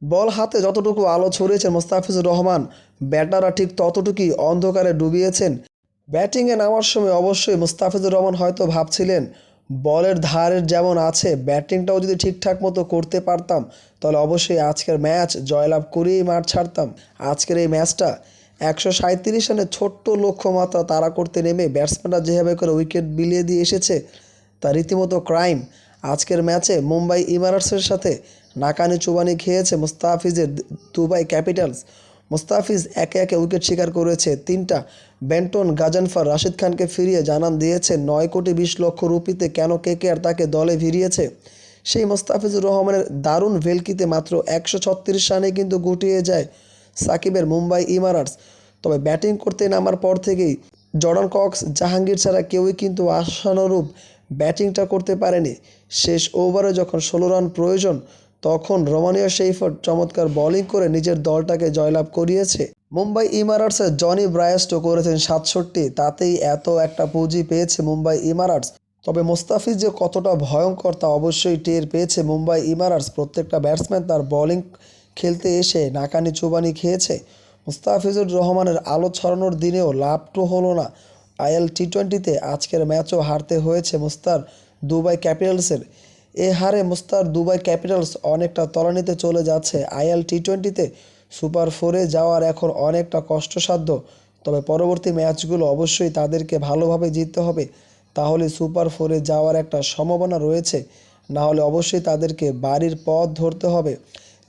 বল হাতে যতটুকু আলো ছড়িয়েছেন মোস্তাফিজুর রহমান, ব্যাটাররা ঠিক ততটুকুই অন্ধকারে ডুবিয়েছেন। ব্যাটিংয়ে নামার সময় অবশ্যই মুস্তাফিজুর রহমান হয়তো ভাবছিলেন, বলের ধারের যেমন আছে, ব্যাটিংটাও যদি ঠিকঠাক মতো করতে পারতাম তাহলে অবশ্যই আজকের ম্যাচ জয়লাভ করেই মাঠ ছাড়তাম। আজকের এই ম্যাচটা 137 রানের ছোট্ট লক্ষ্যমাত্রা তাড়া করতে নেমে ব্যাটসম্যানরা যেভাবে করে উইকেট বিলিয়ে দিয়ে এসেছে তা রীতিমতো ক্রাইম। আজকের ম্যাচে মুম্বাই ইমারাটসের সাথে নাকানি চুবানি খেয়েছে মুস্তাফিজের দুবাই ক্যাপিটালস। মুস্তাফিজ একে একে উইকেট শিকার করেছে তিনটা। বেন্টন গাজানফার রাশিদ খানকে ফিরিয়ে জানান দিয়েছে 9 কোটি 20 লক্ষ রুপিতে কেন কেকেআর তাকে দলে ভিড়িয়েছে। সেই মোস্তাফিজুর রহমানের দারুণ ভেলকিতে মাত্র 136 রানে কিন্তু গুটিয়ে যায় সাকিবের মুম্বাই ইমারাটস। তবে ব্যাটিং করতে নামার পর থেকেই জর্ডান কক্স, জাহাঙ্গীর ছাড়া কেউই কিন্তু আশানুরূপ ব্যাটিংটা করতে পারেনি। শেষ ওভারে যখন 16 রান প্রয়োজন তখন রোমানিও শেইফার্ড চমৎকার বোলিং করে নিজের দলটাকে জয়লাভ করিয়েছে। মুম্বাই ইমারাটসের জনি ব্রায়াস্টো করেছেন 67, তাতেই এত একটা পুঁজি পেয়েছে মুম্বাই ইমারাটস। তবে মোস্তাফিজ যে কতটা ভয়ঙ্কর তা অবশ্যই টের পেয়েছে মুম্বাই ইমারাটস। প্রত্যেকটা ব্যাটসম্যান তার বোলিং খেলতে এসে নাকানি চুবানি খেয়েছে। মুস্তাফিজুর রহমানের আলো ছড়ানোর দিনেও লাভটো হলো না IL T20-তে। আজকের ম্যাচও হারতে হয়েছে মুস্তার দুবাই ক্যাপিটালসের। এ হারে মুস্তার দুবাই ক্যাপিটালস অনেকটা তলানিতে চলে যাচ্ছে IL T20-তে। সুপার ফোরে যাওয়ার এখন অনেকটা কষ্টসাধ্য। তবে পরবর্তী ম্যাচগুলো অবশ্যই তাদেরকে ভালোভাবে জিততে হবে, তাহলে সুপার ফোরে যাওয়ার একটা সম্ভাবনা রয়েছে। না হলে অবশ্যই তাদেরকে বাড়ির পথ ধরতে হবে।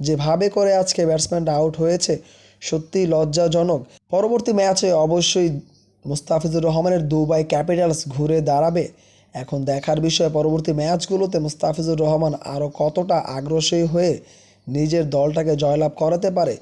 যেভাবে করে আজকে ব্যাটসম্যানটা আউট হয়েছে সত্যিই লজ্জাজনক। পরবর্তী ম্যাচে অবশ্যই মুস্তাফিজুর রহমানের দুবাই ক্যাপিটালস ঘুরে দাঁড়াবে। এখন দেখার বিষয় পরবর্তী ম্যাচগুলোতে মুস্তাফিজুর রহমান আরও কতটা আগ্রাসী হয়ে নিজের দলটাকে জয়লাভ করাতে পারে।